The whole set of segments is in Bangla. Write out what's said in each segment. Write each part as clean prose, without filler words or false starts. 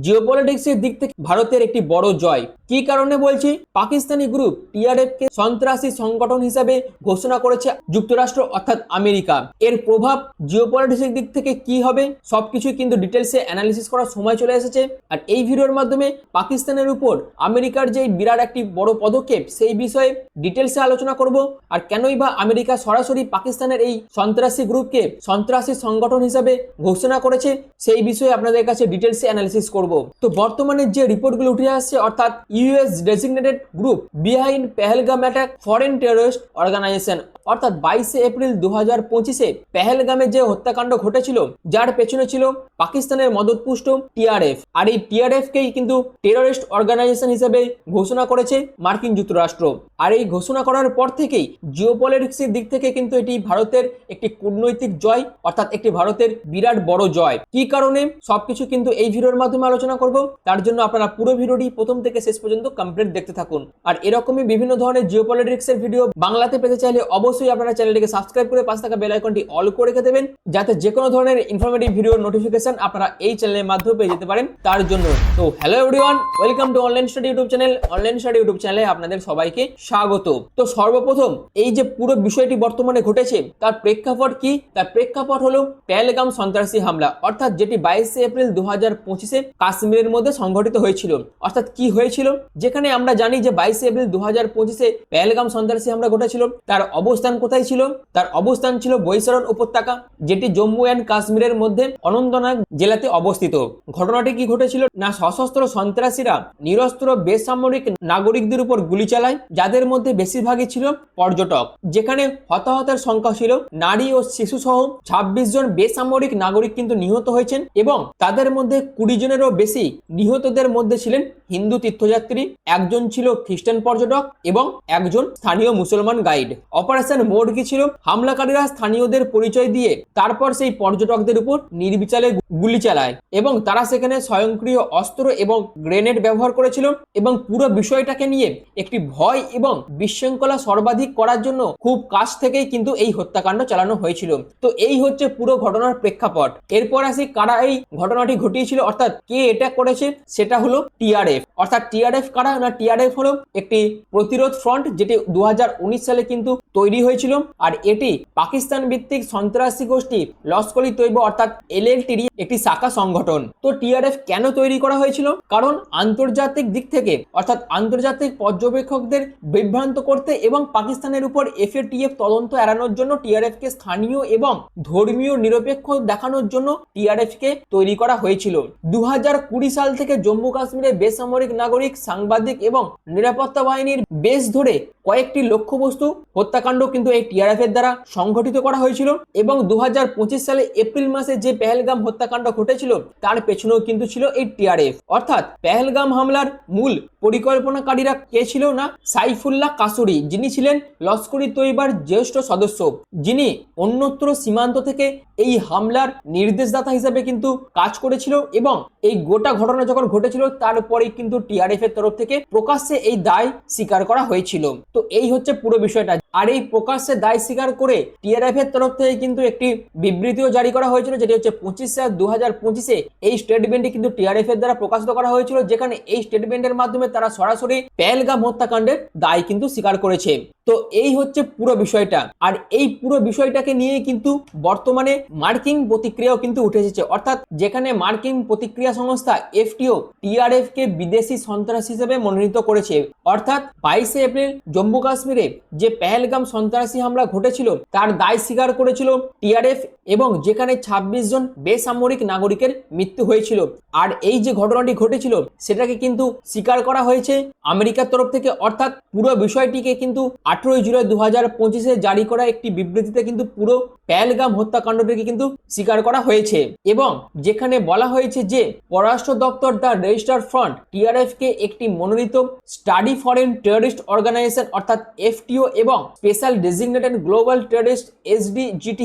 জিওপলিটিক্সের দিক থেকে ভারতের একটি বড় জয়। কি কারণে বলছি? পাকিস্তানি গ্রুপ টিআরএফ কে সন্ত্রাসী সংগঠন হিসাবে ঘোষণা করেছে যুক্তরাষ্ট্র অর্থাৎ আমেরিকা। এর প্রভাব জিওপলিটিক্সের দিক থেকে কি হবে সবকিছু কিন্তু ডিটেলসে অ্যানালিসিস করার সময় চলে এসেছে। আর এই ভিডিওর মাধ্যমে পাকিস্তানের উপর আমেরিকার যে বিরাট একটি বড় পদক্ষেপ সেই বিষয়ে ডিটেলসে আলোচনা করব। আর কেনই বা আমেরিকা সরাসরি পাকিস্তানের এই সন্ত্রাসী গ্রুপকে সন্ত্রাসী সংগঠন হিসাবে ঘোষণা করেছে সেই বিষয়ে আপনাদের কাছে ডিটেলসে অ্যানালিসিস করব। তো বর্তমানে যে রিপোর্টগুলো উঠে আসছে অর্থাৎ US designated group behind Pahalgam attack foreign terrorist organisation অর্থাৎ 22 এপ্রিল 2025-এ পেহেলগামে যে হত্যাকাণ্ড ঘটেছিল যার পেছনে ছিল পাকিস্তানের মদতপুষ্ট টিআরএফ। আর এই টিআরএফ কেই কিন্তু টেররিস্ট অর্গানাইজেশন হিসেবে ঘোষণা করেছে মার্কিন যুক্তরাষ্ট্র। আর এই ঘোষণা করার পর থেকেই জিওপলিটিক্সের দিক থেকে কিন্তু এটি ভারতের একটি কূটনৈতিক জয় অর্থাৎ একটি ভারতের বিরাট বড় জয়। কি কারণে সবকিছু কিন্তু এই ভিডিওর মাধ্যমে আলোচনা করব, তার জন্য আপনারা পুরো ভিডিওটি প্রথম থেকে শেষ পর্যন্ত কমপ্লিট দেখতে থাকুন। আর এরকমই বিভিন্ন ধরনের জিওপলিটিক্সের ভিডিও বাংলাতে পেতে চাইলে অবশ্যই আপনারা চ্যানেলটিকে সাবস্ক্রাইব করে পাশে থাকা বেল আইকনটি অল করে রেখে দেবেন, যাতে যে কোনো ধরনের ইনফরমেটিভ ভিডিওর নোটিফিকেশন আপনারা এই চ্যানেলের মাধ্যমে পেয়ে যেতে পারেন তার জন্য। তো hello everyone, welcome to online study YouTube channel. Online study YouTube চ্যানেলে আপনাদের সবাইকে স্বাগত। তো সর্বপ্রথম এই যে পুরো বিষয়টি বর্তমানে ঘটেছে তার প্রেক্ষাপট কি? তার প্রেক্ষাপট হলো পেহেলগাম সন্ত্রাসী হামলা অর্থাৎ যেটি 22 এপ্রিল 2025-এ কাশ্মীরের মধ্যে সংঘটিত হয়েছিল। অর্থাৎ কি হয়েছিল? যেখানে আমরা জানি যে 22 এপ্রিল 2025-এ পেহেলগাম সন্ত্রাসী হামলা ঘটেছিল, তার অবস্থান কোথায় ছিল? তার অবস্থান ছিল বৈশরণ উপত্যকা, যেটি জম্মু অ্যান্ড কাশ্মীরের মধ্যে অনন্তনাগ জেলাতে অবস্থিত। ঘটনাটি কি ঘটেছিল না, সশস্ত্র সন্ত্রাসীরা নিরস্ত্র বেসামরিক নাগরিকদের উপর গুলি চালায়, যাদের মধ্যে বেশিরভাগই ছিল পর্যটক। যেখানে হতাহতের সংখ্যা ছিল নারী ও শিশু সহ 26 জন বেসামরিক নাগরিক কিন্তু নিহত হয়েছেন এবং তাদের মধ্যে 20 জনেরও বেশি নিহতদের মধ্যে ছিলেন হিন্দু তীর্থযাত্রী, একজন ছিল খ্রিস্টান পর্যটক এবং একজন স্থানীয় মুসলমান গাইড। অপারেশন মোড কি ছিল? হামলাকারীরা স্থানীয়দের পরিচয় দিয়ে তারপর সেই পর্যটকদের উপর নির্বিচারে গুলি চালায় এবং তারা সেখানে স্বয়ংক্রিয় অস্ত্র এবং গ্রেনেড ব্যবহার করেছিল এবং পুরো বিষয়টাকে নিয়ে একটি ভয় এবং বিশৃঙ্খলা সর্বাধিক করার জন্য খুব কাছ থেকেই কিন্তু এই হত্যাকাণ্ড চালানো হয়েছিল। তো এই হচ্ছে পুরো ঘটনার প্রেক্ষাপট। এরপর আসি কারা এই ঘটনাটি ঘটিয়েছিল অর্থাৎ কে এটা করেছে, সেটা হলো টিআরএফ। অর্থাৎ টিআরএফ কারা না, টিআরএফ হলো একটি প্রতিরোধ ফ্রন্ট যেটি 2019 সালে কিন্তু তৈরি হয়েছিল। আর এটি পাকিস্তান ভিত্তিক সন্ত্রাসী গোষ্ঠী লস্কর ই তৈবা অর্থাৎ এলএলটির একটি শাখা সংগঠন। তো টিআরএফ কেন তৈরি করা হয়েছিল? কারণ আন্তর্জাতিক দিক থেকে অর্থাৎ আন্তর্জাতিক পর্যবেক্ষকদের বিভ্রান্ত করতে এবং পাকিস্তানের উপর এফএটিএফ তদন্ত এড়ানোর জন্য টিআরএফ কে স্থানীয় এবং ধর্মীয় নিরপেক্ষ দেখানোর জন্য টিআরএফ কে তৈরি করা হয়েছিল। 2020 সাল থেকে জম্মু কাশ্মীরে বেসামরিক নাগরিক, সাংবাদিক এবং নিরাপত্তা বাহিনীর বেশ ধরে কয়েকটি লক্ষ্যবস্তু হত্যাকাণ্ড কিন্তু এই টিআরএফ এর দ্বারা সংঘটিত করা হয়েছিল এবং 2025 সালে এপ্রিল মাসে যে পেহেলগাম হত্যাকাণ্ড ঘটেছিল তার পেছনেও কিন্তু ছিল এই টিআরএফ। অর্থাৎ পেহেলগাম হামলার মূল পরিকল্পনাকারীরা কে ছিল না, সাইফুল্লাহ কাসুরি, যিনি ছিলেন লস্কর ই তৈবার জ্যেষ্ঠ সদস্য, যিনি অন্যত্র সীমান্ত থেকে এই হামলার নির্দেশদাতা হিসেবে কিন্তু কাজ করেছিল এবং এই গোটা ঘটনা যখন ঘটেছিল তারপরেই কিন্তু টিআরএফ এর তরফ থেকে প্রকাশ্যে এই দায় স্বীকার করা হয়েছিল। তো এই হচ্ছে পুরো বিষয়টা। আর এই প্রকাশ্যে দায় স্বীকার করে টিআরএফ এর তরফ থেকে কিন্তু একটি বিবৃতিও জারি করা হয়েছিল, যেটি হচ্ছে 25/7/2025-এ এই স্টেটমেন্টটি কিন্তু টিআরএফ এর দ্বারা প্রকাশিত করা হয়েছিল, যেখানে এই স্টেটমেন্টের মাধ্যমে তারা সরাসরি পেহেলগাম হত্যাকাণ্ডের দায় কিন্তু স্বীকার করেছে। তো এই হচ্ছে পুরো বিষয়টা। আর এই পুরো বিষয়টাকে নিয়ে কিন্তু বর্তমানে মার্কিন প্রতিক্রিয়াও কিন্তু উঠে এসেছে। অর্থাৎ যেখানে মার্কিন প্রতিক্রিয়া সংস্থা এফটিও টিআরএফ কে বিদেশি সন্ত্রাস হিসেবে মনোনীত করেছে। অর্থাৎ 22 এপ্রিল জম্মু কাশ্মীরে যে পেহেলগাম সন্ত্রাসী হামলা ঘটেছিল তার দায় স্বীকার করেছিল টিআরএফ এবং যেখানে 26 জন বেসামরিক নাগরিকের মৃত্যু হয়েছিল। আর এই যে ঘটনাটি ঘটেছিল সেটাকে কিন্তু স্বীকার করা হয়েছে আমেরিকার তরফ থেকে। অর্থাৎ পুরো বিষয়টিকে কিন্তু 18 জুলাই 2025-এ জারি করা একটি বিবৃতিতে কিন্তু পুরো পেহেলগাম হত্যাকাণ্ডটিকে কিন্তু স্বীকার করা হয়েছে এবং যেখানে বলা হয়েছে যে পররাষ্ট্র দপ্তর দ্য রেজিস্টার ফ্রন্ট টিআরএফ কে একটি মনোনীত স্টাডি ফরেন টেররিস্ট অর্গানাইজেশন অর্থাৎ এফটিও এবং স্পেশাল ডেজিগনেটেড গ্লোবাল টেররিস্ট এসডিজিটি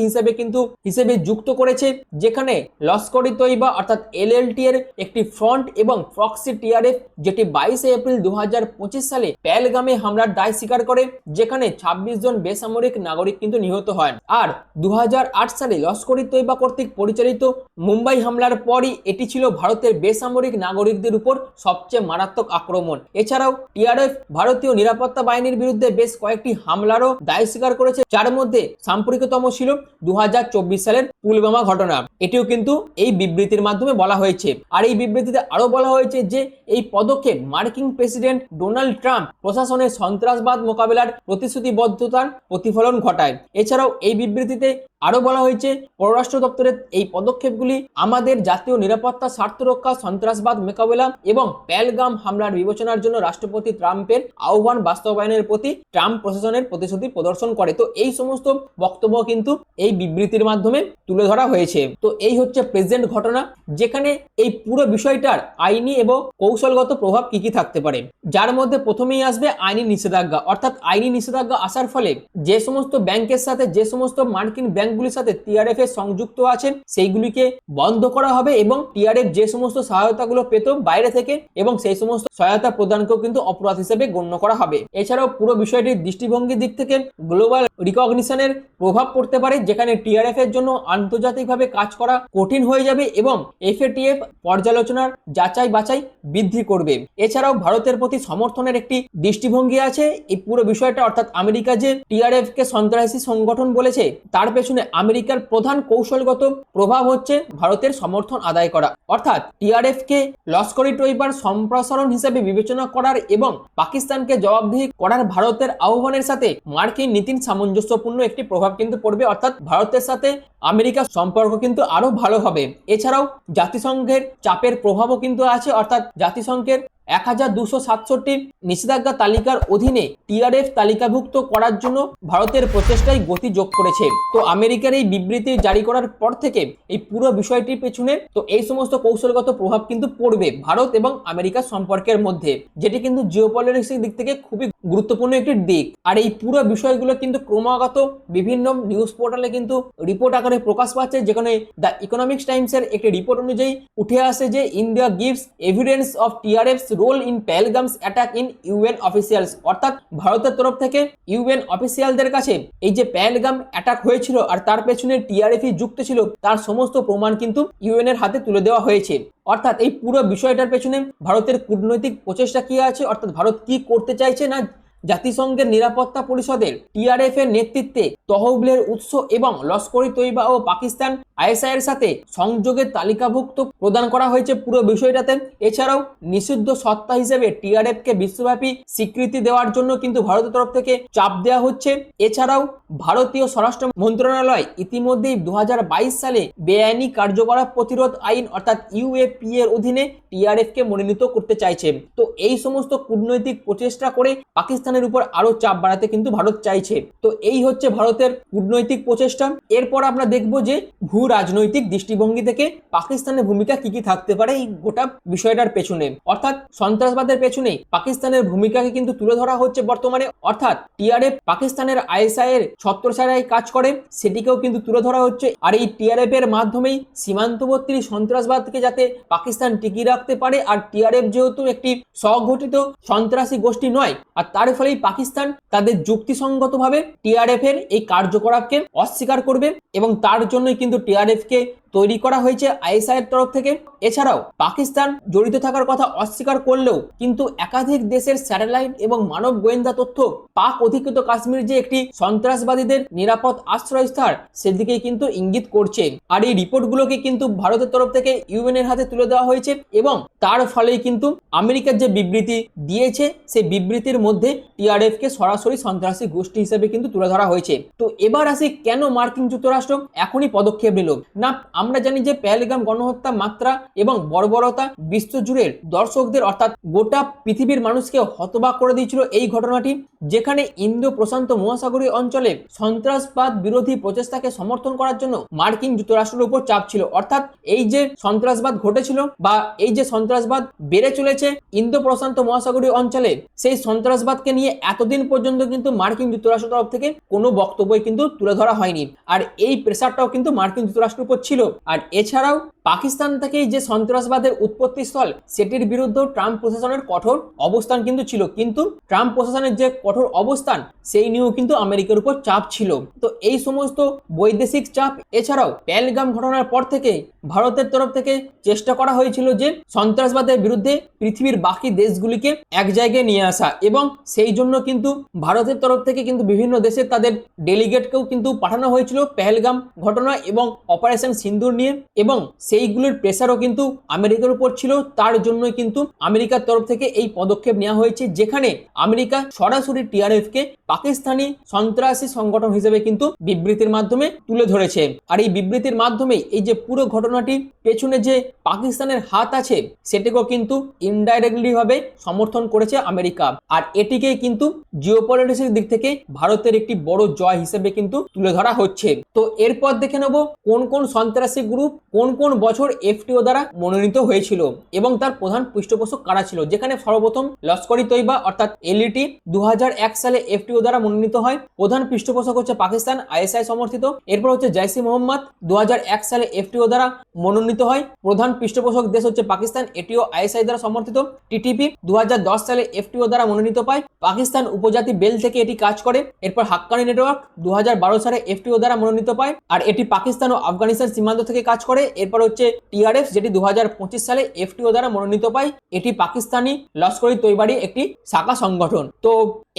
হিসেবে যুক্ত করেছে, যেখানে লস্কর ই তৈবা অর্থাৎ এলএলটি এর একটি ফ্রন্ট এবং প্রক্সি টিআরএফ যেটি 22 এপ্রিল 2025 সালে পেহেলগামে হামলার দায় স্বীকার করে, যেখানে 26 জন বেসামরিক নাগরিক কিন্তু নিহত হয়। আর 2008 সালে লস্কর ই তৈবা কর্তৃক পরিচালিত মুম্বাই হামলার পরই এটি ছিল ভারত ভারতের বেসামরিক নাগরিকদের উপর সবচেয়ে মারাত্মক আক্রমণ। এছাড়াও টিআরএফ ভারতীয় নিরাপত্তা বাহিনীর বিরুদ্ধে বেশ কয়েকটি হামলারও দায় স্বীকার করেছে, যার মধ্যে সাম্প্রতিকতম ছিল 2024 সালের পুলওয়ামা ঘটনা। এটিও কিন্তু এই বিবৃতির মাধ্যমে বলা হয়েছে। আর এই বিবৃতিতে আরো বলা হয়েছে যে এই পদক্ষেপ মার্কিন প্রেসিডেন্ট ডোনাল্ড ট্রাম্প প্রশাসনের সন্ত্রাসবাদ মোকাবেলার প্রতিশ্রুতিবদ্ধতার প্রতিফলন ঘটায়। এছাড়াও এই বিবৃতিতে আরো বলা হয়েছে পররাষ্ট্র দপ্তরের এই পদক্ষেপগুলি আমাদের জাতীয় নিরাপত্তা, স্বার্থ রক্ষা, সন্ত্রাসবাদ মোকাবেলা এবং পেহেলগাম হামলার বিবেচনার জন্য রাষ্ট্রপতি ট্রাম্পের আহ্বান বাস্তবায়নের প্রতি ট্রাম্প প্রশাসনের প্রতিশ্রুতি প্রদর্শন করে। তো এই সমস্ত বক্তব্য কিন্তু এই বিবৃতির মাধ্যমে তুলে ধরা হয়েছে। তো এই হচ্ছে প্রেজেন্ট ঘটনা, যেখানে এই পুরো বিষয়টার আইনি এবং কৌশলগত প্রভাব কি কি থাকতে পারে। যার মধ্যে প্রথমেই আসবে আইনি নিষেধাজ্ঞা। অর্থাৎ আইনি নিষেধাজ্ঞা আসার ফলে যে সমস্ত ব্যাংকের সাথে, যে সমস্ত মার্কিন ব্যাংকগুলির সাথে টিআরএফ এর সংযুক্ত আছেন সেইগুলিকে বন্ধ করা হবে এবং টিআরএফ যে সমস্ত সহায়তাগুলো পেত বাইরে থেকে এবং সেই সমস্ত সহায়তা প্রদানকেও কিন্তু অপরাধ হিসেবে গণ্য করা হবে। এছাড়াও পুরো বিষয়টির দৃষ্টিভঙ্গির দিক থেকে গ্লোবাল রিকগনিশনের প্রভাব পড়তে পারে, যেখানে টিআরএফ এর জন্য আন্তর্জাতিকভাবে কাজ করা কঠিন হয়ে যাবে এবং এফএটিএফ পর্যালোচনার যাচাই বাছাই বৃদ্ধি করবে। এছাড়াও ভারতের প্রতি সমর্থনের একটি দৃষ্টিভঙ্গি আছে এই পুরো বিষয়টা। অর্থাৎ আমেরিকা যে টিআরএফ কে সন্ত্রাসী সংগঠন বলেছে, তার পেছনে আমেরিকার প্রধান কৌশলগত প্রভাব হচ্ছে ভারতের সমর্থন আদায় করা। অর্থাৎ টিআরএফ কে লস্করি তৈবার সম্প্রসারণ হিসেবে বিবেচনা করার এবং পাকিস্তানকে জবাবদিহি করার ভারতের আহ্বানের সাথে মার্কিন নীতির সামঞ্জস্যপূর্ণ একটি প্রভাব কিন্তু পড়বে। অর্থাৎ ভারতের সাথে আমেরিকার সম্পর্ক কিন্তু আরো ভালো হবে। এছাড়াও জাতিসংঘের চাপের প্রভাবও কিন্তু আছে। অর্থাৎ জাতিসংঘের 1267 নিষেধাজ্ঞা তালিকার অধীনে টিআরএফ তালিকাভুক্ত করার জন্য ভারতের প্রচেষ্টায় গতি যোগ করেছে। তো আমেরিকার এই বিবৃতি জারি করার পর থেকে এই পুরো বিষয়টির পেছনে তো এই সমস্ত কৌশলগত প্রভাব কিন্তু পড়বে ভারত এবং আমেরিকার সম্পর্কের মধ্যে, যেটি কিন্তু জিওপলিটিক্সের দিক থেকে খুবই গুরুত্বপূর্ণ একটি দিক। আর এই পুরো বিষয়গুলো কিন্তু ক্রমাগত বিভিন্ন নিউজ পোর্টালে কিন্তু রিপোর্ট আকারে প্রকাশ পাচ্ছে, যেখানে দ্য ইকোনমিক্স টাইমসের একটি রিপোর্ট অনুযায়ী উঠে আসে যে India gives evidence of TRF's role in Pahalgam's attack in UN officials. অর্থাৎ ভারতের তরফ থেকে ইউএন অফিসিয়ালদের কাছে এই যে পেহেলগাম অ্যাটাক হয়েছিল আর তার পেছনে টিআরএফই যুক্ত ছিল, তার সমস্ত প্রমাণ কিন্তু ইউএন এর হাতে তুলে দেওয়া হয়েছে। অর্থাৎ এই পুরো বিষয়টার পেছনে ভারতের কূটনৈতিক প্রচেষ্টা কি আছে, অর্থাৎ ভারত কি করতে চাইছে না জাতিসংঘের নিরাপত্তা পরিষদের টিআরএফ এর নেতৃত্বে তহবিলের উৎস এবং লস্করি তৈবা ও পাকিস্তান আইএসআই এর সাথে সংযোগের তালিকাভুক্ত প্রদান করা হয়েছে পুরো বিষয়টাতে। এছাড়াও নিষিদ্ধ সত্তা হিসেবে টিআরএফ কে বিশ্বব্যাপী স্বীকৃতি দেওয়ার জন্য কিন্তু ভারতের তরফ থেকে চাপ দেওয়া হচ্ছে। এছাড়াও ভারতীয় স্বরাষ্ট্র মন্ত্রণালয় ইতিমধ্যেই 2022 সালে বেআইনি কার্যকলাপ প্রতিরোধ আইন অর্থাৎ ইউএপি এর অধীনে টিআরএফ কে মনোনীত করতে চাইছে। তো এই সমস্ত কূটনৈতিক প্রচেষ্টা করে পাকিস্তানের উপর আরো চাপ বাড়াতে কিন্তু ভারত চাইছে। তো এই হচ্ছে ভারতের কূটনৈতিক প্রচেষ্টা। এরপর আমরা দেখব যে ভূ রাজনৈতিক দৃষ্টিভঙ্গি থেকে পাকিস্তানের ভূমিকা কি কি থাকতে পারে এই গোটা বিষয়টার পেছনে। অর্থাৎ সন্ত্রাসবাদের পেছনে পাকিস্তানের ভূমিকাকে কিন্তু তুলে ধরা হচ্ছে বর্তমানে। অর্থাৎ টিআরএফ পাকিস্তানের আইএসআই এর ছত্রছায়ায় কাজ করে, সেটিকেও কিন্তু তুলে ধরা হচ্ছে। আর এই টিআরএফ এর মাধ্যমেই সীমান্তবর্তী সন্ত্রাসবাদকে যাতে পাকিস্তান টিকিয়ে রাখতে পারে। আর টিআরএফ যেহেতু একটি স্বঘটিত সন্ত্রাসী গোষ্ঠী নয়, আর তার ফলেই পাকিস্তান তাদের যুক্তিসঙ্গতভাবে টিআরএফ এর এই কার্যকলাপকে অস্বীকার করবে এবং তার জন্যই কিন্তু টিআরএফ কে তৈরি করা হয়েছে আইএসআই এর তরফ থেকে। এছাড়াও পাকিস্তান জড়িত থাকার কথা অস্বীকার করলেও কিন্তু একাধিক দেশের স্যাটেলাইট এবং মানব গোয়েন্দা তথ্য পাক অধিকৃত কাশ্মীর যে একটি সন্ত্রাসবাদীদের নিরাপদ আশ্রয়স্থল সেদিকেই কিন্তু ইঙ্গিত করছে। আর এই রিপোর্টগুলোকে কিন্তু ভারতের তরফ থেকে ইউএন এর হাতে তুলে দেওয়া হয়েছে এবং তার ফলেই কিন্তু আমেরিকার যে বিবৃতি দিয়েছে সেই বিবৃতির মধ্যে টিআরএফ কে সরাসরি সন্ত্রাসী গোষ্ঠী হিসেবে কিন্তু তুলে ধরা হয়েছে। তো এবার আসি কেন মার্কিন যুক্তরাষ্ট্র এখনই পদক্ষেপ নিল না। আমরা জানি যে পেহেলগাম গণহত্যা মাত্রা এবং বর্বরতা বিশ্বজুড়ে দর্শকদের অর্থাৎ গোটা পৃথিবীর মানুষকে হতবাক করে দিয়েছিল এই ঘটনাটি, যেখানে ইন্দো প্রশান্ত মহাসাগরীয় অঞ্চলে সন্ত্রাসবাদ বিরোধী প্রচেষ্টাকে সমর্থন করার জন্য মার্কিন যুক্তরাষ্ট্রের উপর চাপ ছিল। অর্থাৎ এই যে সন্ত্রাসবাদ ঘটেছিল বা এই যে সন্ত্রাসবাদ বেড়ে চলেছে ইন্দো প্রশান্ত মহাসাগরীয় অঞ্চলে, সেই সন্ত্রাসবাদকে নিয়ে এতদিন পর্যন্ত কিন্তু মার্কিন যুক্তরাষ্ট্রের তরফ থেকে কোনো বক্তব্যই কিন্তু তুলে ধরা হয়নি। আর এই প্রেসারটাও কিন্তু মার্কিন যুক্তরাষ্ট্রের উপর ছিল। আর এছাড়াও পাকিস্তান থেকেই যে সন্ত্রাসবাদের উৎপত্তি স্থল সেটির বিরুদ্ধে ট্রাম্প প্রশাসনের কঠোর অবস্থান কিন্তু ছিল, কিন্তু ট্রাম্প প্রশাসনের যে কঠোর অবস্থান সেই নিয়েও কিন্তু আমেরিকার উপর চাপ ছিল। তো এই সমস্ত বৈদেশিক চাপ এছাড়াও পেহেলগাম ঘটনার পর থেকে ভারতের তরফ থেকে চেষ্টা করা হয়েছিল যে সন্ত্রাসবাদের বিরুদ্ধে পৃথিবীর বাকি দেশগুলিকে এক জায়গায় নিয়ে আসা, এবং সেই জন্য কিন্তু ভারতের তরফ থেকে কিন্তু বিভিন্ন দেশে তাদের ডেলিগেটকেও কিন্তু পাঠানো হয়েছিল পেহেলগাম ঘটনা এবং অপারেশন সিন্দুর নিয়ে, এবং সেইগুলোর প্রেসারও কিন্তু আমেরিকার উপর ছিল। তার জন্য কিন্তু আমেরিকার তরফ থেকে এই পদক্ষেপ নেওয়া হয়েছে, যেখানে আমেরিকা সরাসরি টিআরএফকে পাকিস্তানি সন্ত্রাসী সংগঠন হিসেবে কিন্তু বিবৃতির মাধ্যমে তুলে ধরেছে। আর এই বিবৃতির মাধ্যমে এই যে পুরো ঘটনাটি পেছনে যে পাকিস্তানের হাত আছে সেটিকেও কিন্তু ইনডাইরেক্টলি ভাবে সমর্থন করেছে আমেরিকা। আর এটিকে কিন্তু জিওপলিটিক্সের দিক থেকে ভারতের একটি বড় জয় হিসেবে কিন্তু তুলে ধরা হচ্ছে। তো এরপর দেখে নেব কোন কোন সন্ত্রাসী গ্রুপ কোন কোন বছর এফটিও দ্বারা মনোনীত হয়েছিল এবং তার প্রধান পৃষ্ঠপোষক কারা ছিল। যেখানে সর্বপ্রথম লস্কর-ই তৈবা অর্থাৎ এলইটি 2001 সালে এফটিও দ্বারা মনোনীত হয়। প্রধান পৃষ্ঠপোষক হচ্ছে পাকিস্তান, আইএসআই সমর্থিত। এরপর হচ্ছে জৈশ-ই মোহাম্মদ 2001 সালে এফটিও দ্বারা মনোনীত হয়। প্রধান পৃষ্ঠপোষক দেশ হচ্ছে পাকিস্তান, এটিও আইএসআই দ্বারা সমর্থিত। টিটিপি 2010 সালে এফটিও দ্বারা মনোনীত পায়। পাকিস্তান উপজাতি বেল থেকে এটি কাজ করে। এরপর হাক্কানি নেটওয়ার্ক 2012 সালে এফটিও দ্বারা মনোনীত পায়, আর এটি পাকিস্তান ও আফগানিস্তান সীমান্ত থেকে কাজ করে। এরপর হচ্ছে টিআরএফ, যেটি 2025 সালে এফটিও দ্বারা মনোনীত পায়। এটি পাকিস্তানি লস্কর-ই তৈবারই একটি শাখা সংগঠন। তো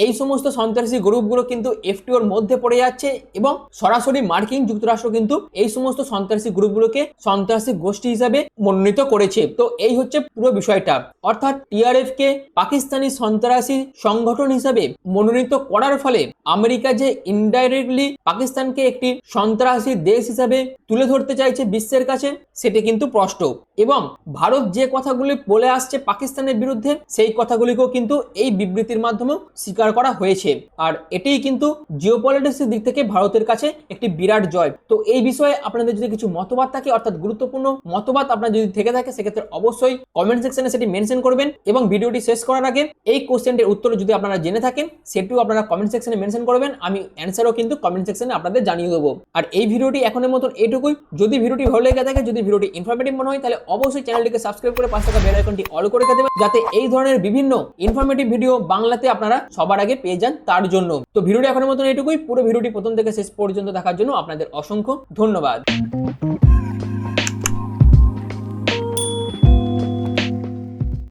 এই সমস্ত সন্ত্রাসী গ্রুপগুলো কিন্তু এফটিওর মধ্যে পড়ে যাচ্ছে এবং সরাসরি মার্কিন যুক্তরাষ্ট্র কিন্তু এই সমস্ত সন্ত্রাসী গ্রুপগুলোকে সন্ত্রাসী গোষ্ঠী হিসাবে মনোনীত করেছে। তো এই হচ্ছে পুরো বিষয়টা, অর্থাৎ টিআরএফ কে পাকিস্তানি সন্ত্রাসী সংগঠন হিসাবে মনোনীত করার ফলে আমেরিকা যে ইনডাইরেক্টলি পাকিস্তানকে একটি সন্ত্রাসী দেশ হিসাবে তুলে ধরতে চাইছে বিশ্বের কাছে, সেটি কিন্তু স্পষ্ট। এবং ভারত যে কথাগুলি বলে আসছে পাকিস্তানের বিরুদ্ধে সেই কথাগুলিকেও কিন্তু এই বিবৃতির মাধ্যমে স্বীকার করা হয়েছে। আর এটাই কিন্তু জিওপলিটিক্সের দিক থেকে ভারতের কাছে একটি বিরাট জয়। তো এই বিষয়ে আপনাদের যদি কিছু মতবাদ থাকে, অর্থাৎ গুরুত্বপূর্ণ মতবাদ আপনার যদি থেকে থাকে, সেক্ষেত্রে অবশ্যই কমেন্ট সেকশনে সেটি মেনশন করবেন। এবং ভিডিওটি শেষ করার আগে এই কোশ্চেনটির উত্তর যদি আপনারা জেনে থাকেন সেটিও আপনারা কমেন্ট সেকশনে মেনশন করবেন। আমি অ্যান্সারও কিন্তু কমেন্ট সেকশনে আপনাদের জানিয়ে দেবো। আর এই ভিডিওটি এখনের মতন এইটুকুই। যদি ভিডিওটি ভালো লেগে থাকে, যদি ভিডিওটি ইনফরমেটিভ মনে হয়, তাহলে অবশ্যই চ্যানেলটিকে সাবস্ক্রাইব করে পাশে থাকা বেল আইকনটি অল করে রেখে দেবেন, যাতে এই ধরনের বিভিন্ন ইনফরমেটিভ ভিডিও বাংলাতে আপনারা সবার আগে পেয়ে যান তার জন্য। তো ভিডিওটি এখনের মতন এইটুকুই। পুরো ভিডিওটি প্রথম থেকে শেষ পর্যন্ত দেখার জন্য আপনাদের অসংখ্য ধন্যবাদ।